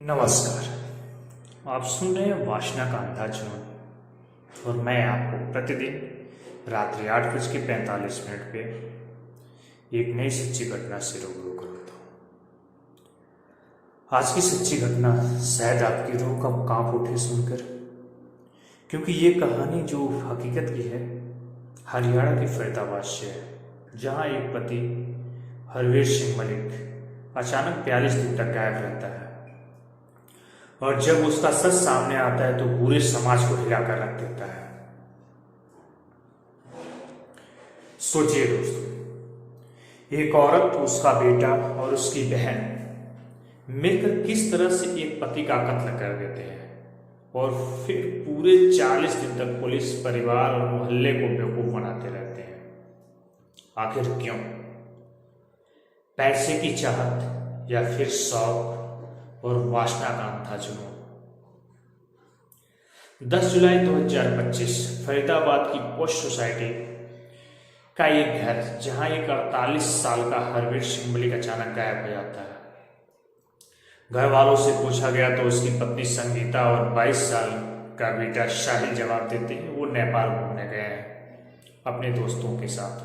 नमस्कार। आप सुन रहे हैं वासना का अंधा जुनून और मैं आपको प्रतिदिन रात्रि 8:45 पे एक नई सच्ची घटना से रूबरू कराता हूँ। आज की सच्ची घटना शायद आपकी रूह का कांप उठे सुनकर, क्योंकि ये कहानी जो हकीकत की है हरियाणा के फरीदाबाद से है, जहाँ एक पति हरवीर सिंह मलिक अचानक 42 दिन तक गायब रहता है और जब उसका सच सामने आता है तो पूरे समाज को हिलाकर रख देता है। सोचिए दोस्तों, एक औरत, उसका बेटा और उसकी बहन मिलकर किस तरह से एक पति का कत्ल कर देते हैं और फिर पूरे 40 दिन तक पुलिस, परिवार और मोहल्ले को बेवकूफ बनाते रहते हैं। आखिर क्यों? पैसे की चाहत या फिर शौक और वासना का अंधा जुनून। 10 जुलाई 2025 फरीदाबाद की पोस्ट सोसाइटी का एक घर, जहां एक 48 साल का हरवीर सिंह मलिक अचानक गायब हो जाता है। घर वालों से पूछा गया तो उसकी पत्नी संगीता और 22 साल का बेटा शाहिल जवाब देते हैं वो नेपाल घूमने गए हैं अपने दोस्तों के साथ।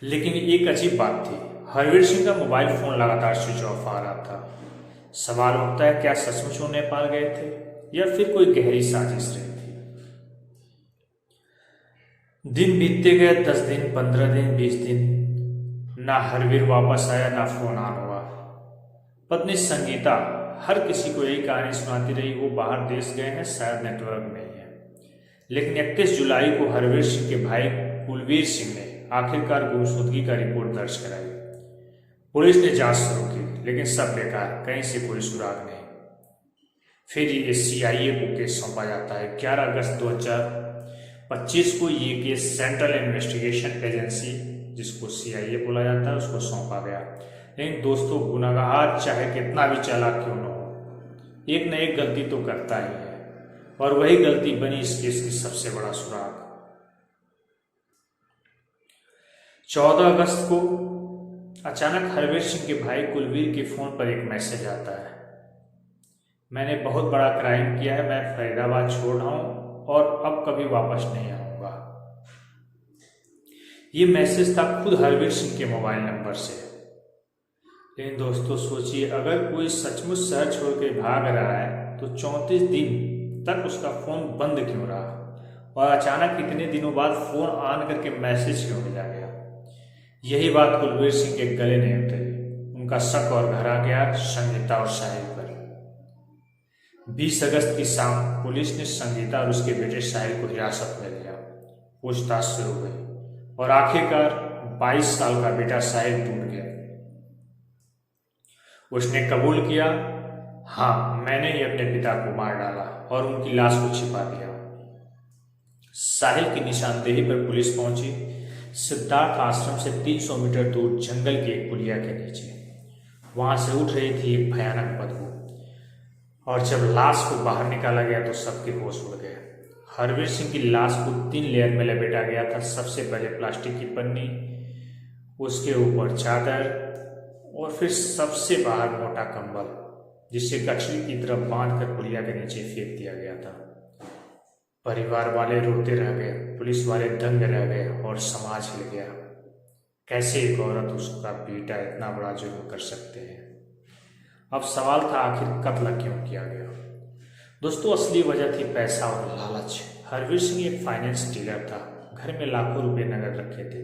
लेकिन एक अजीब बात थी, हरवीर सिंह का मोबाइल फोन लगातार स्विच ऑफ आ रहा था। सवाल उठता है, क्या सचमुच वो नेपाल गए थे या फिर कोई गहरी साजिश रही थी? दिन बीतते गए, 10 दिन, 15 दिन, 20 दिन, ना हरवीर वापस आया, ना फोन ऑन हुआ। पत्नी संगीता हर किसी को यही कहानी सुनाती रही, वो बाहर देश गए हैं, शायद नेटवर्क में ही है। लेकिन 31 जुलाई को हरवीर सिंह के भाई कुलवीर सिंह ने आखिरकार गुमशुदगी का रिपोर्ट दर्ज कराई। पुलिस ने जांच शुरू की, लेकिन सब बेकार, कहीं से कोई सुराग नहीं। फिर ये CIA को केस सौंपा जाता है। 11 अगस्त 2025 को ये केस सेंट्रल इन्वेस्टिगेशन एजेंसी, जिसको CIA बोला जाता है, उसको सौंपा गया। लेकिन दोस्तों, गुनहगार चाहे कितना भी चालाक क्यों न हो, एक न एक गलती तो करता ही है, और वही गलती बनी इस केस की सबसे बड़ा सुराग। 14 अगस्त को अचानक हरवीर सिंह के भाई कुलवीर के फोन पर एक मैसेज आता है, मैंने बहुत बड़ा क्राइम किया है, मैं फरीदाबाद छोड़ रहा हूं और अब कभी वापस नहीं आऊंगा। ये मैसेज था खुद हरवीर सिंह के मोबाइल नंबर से। लेकिन दोस्तों सोचिए, अगर कोई सचमुच शहर छोड़ के भाग रहा है तो 34 दिन तक उसका फोन बंद क्यों रहा और अचानक इतने दिनों बाद फोन ऑन करके मैसेज क्यों भेजा गया? यही बात कुलवीर सिंह के गले नहीं उतरी। उनका शक और घर आ गया संगीता और साहिल पर। 20 अगस्त की शाम पुलिस ने संगीता और उसके बेटे साहिल को हिरासत में लिया। पूछताछ शुरू हुई और आखिरकार 22 साल का बेटा साहिल टूट गया। उसने कबूल किया, हाँ, मैंने ही अपने पिता को मार डाला और उनकी लाश को छिपा दिया। साहिल की निशानदेही पर पुलिस पहुंची, सिद्धार्थ आश्रम से 300 मीटर दूर जंगल के एक पुलिया के नीचे। वहां से उठ रही थी एक भयानक बदबू, और जब लाश को बाहर निकाला गया तो सबके होश उड़ गए। हरवीर सिंह की लाश को 3 लेयर में लपेटा गया था। सबसे पहले प्लास्टिक की पन्नी, उसके ऊपर चादर और फिर सबसे बाहर मोटा कंबल, जिसे गठरी की तरफ बांधकर पुलिया के नीचे फेंक दिया गया था। परिवार वाले रोते रह गए, पुलिस वाले दंग रह गए और समाज हिल गया। कैसे एक औरत, उसका बेटा, इतना बड़ा जुर्म कर सकते हैं? अब सवाल था, आखिर कत्ल क्यों किया गया? दोस्तों, असली वजह थी पैसा और लालच। हरवीर सिंह एक फाइनेंस डीलर था, घर में लाखों रुपए नकद रखे थे।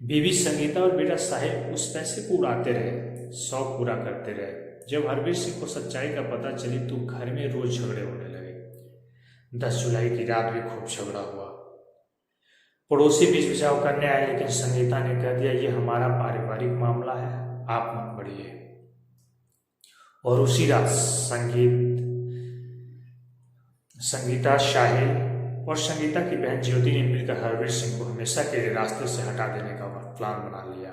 बीवी संगीता और बेटा साहिल उस पैसे को उड़ाते रहे, शौक पूरा करते रहे। जब हरवीर सिंह को सच्चाई का पता चली तो घर में रोज झगड़े होने लगे। 10 जुलाई की रात भी खूब झगड़ा हुआ। पड़ोसी बीच बचाव करने आए, लेकिन संगीता ने कह दिया, ये हमारा पारिवारिक मामला है, आप मत बढ़िए। और उसी रात संगीता, शाहिल और संगीता की बहन ज्योति ने मिलकर हरवीर सिंह को हमेशा के लिए रास्ते से हटा देने का प्लान बना लिया।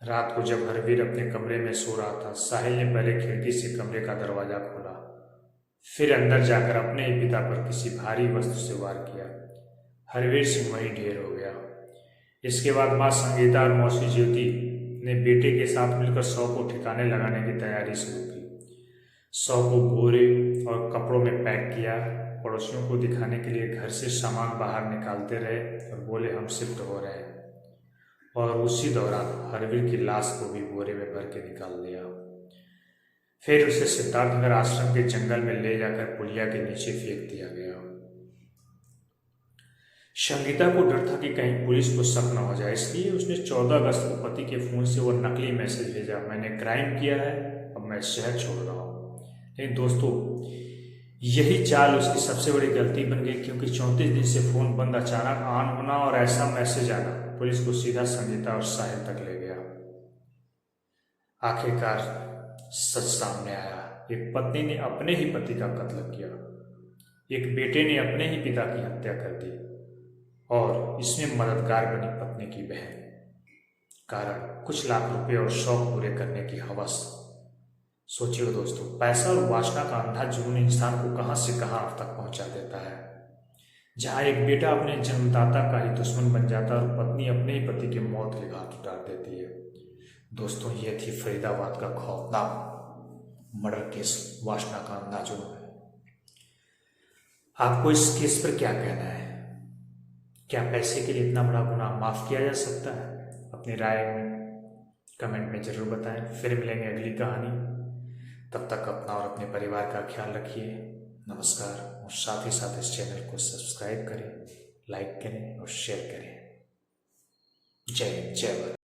रात को जब हरवीर अपने कमरे में सो रहा था, साहिल ने पहले खिड़की से कमरे का दरवाजा खोला, फिर अंदर जाकर अपने ही पिता पर किसी भारी वस्तु से वार किया। हरवीर सिंह वहीं ढेर हो गया। इसके बाद मां संगीता और मौसी ज्योति ने बेटे के साथ मिलकर शव को ठिकाने लगाने की तैयारी शुरू की। 100 को बोरे और कपड़ों में पैक किया। पड़ोसियों को दिखाने के लिए घर से सामान बाहर निकालते रहे और बोले हम शिफ्ट हो रहे हैं। और उसी दौरान हरवीर की लाश को भी बोरे में भर के निकाल दिया। फिर उसे सिद्धार्थनगर आश्रम के जंगल में ले जाकर पुलिया के नीचे फेंक दिया गया। संगीता को डर था कि कहीं पुलिस को शक न हो जाए, इसलिए उसने 14 अगस्त को पति के फोन से वो नकली मैसेज भेजा, मैंने क्राइम किया है, अब मैं शहर छोड़ रहा हूँ। लेकिन दोस्तों, यही चाल उसकी सबसे बड़ी गलती बन गई, क्योंकि 34 दिन से फोन बंद अचानक ऑन होना और ऐसा मैसेज आना पुलिस को सीधा संगीता और साहिल तक ले गया। आखिरकार सच सामने आया। एक पत्नी ने अपने ही पति का कत्ल किया, एक बेटे ने अपने ही पिता की हत्या कर दी और इसमें मददगार बनी पत्नी की बहन। कारण कुछ लाख रुपए और शौक पूरे करने की हवस। सोचिए दोस्तों, पैसा और वासना का अंधा जुनून इंसान को कहां से कहां तक पहुंचा देता है। जहां एक बेटा अपने जन्मदाता का ही दुश्मन बन जाता है और पत्नी अपने ही पति की मौत के घाट उतार देती है। दोस्तों, यह थी फरीदाबाद का खौफनाक मर्डर केस, वासना का अंधा जुनून। आपको इस केस पर क्या कहना है? क्या पैसे के लिए इतना बड़ा गुनाह माफ किया जा सकता है? अपनी राय में कमेंट में जरूर बताएं। फिर मिलेंगे अगली कहानी। तब तक अपना और अपने परिवार का ख्याल रखिए। नमस्कार। और साथ ही साथ इस चैनल को सब्सक्राइब करें, लाइक करें और शेयर करें। जय हिंद, जय भारत।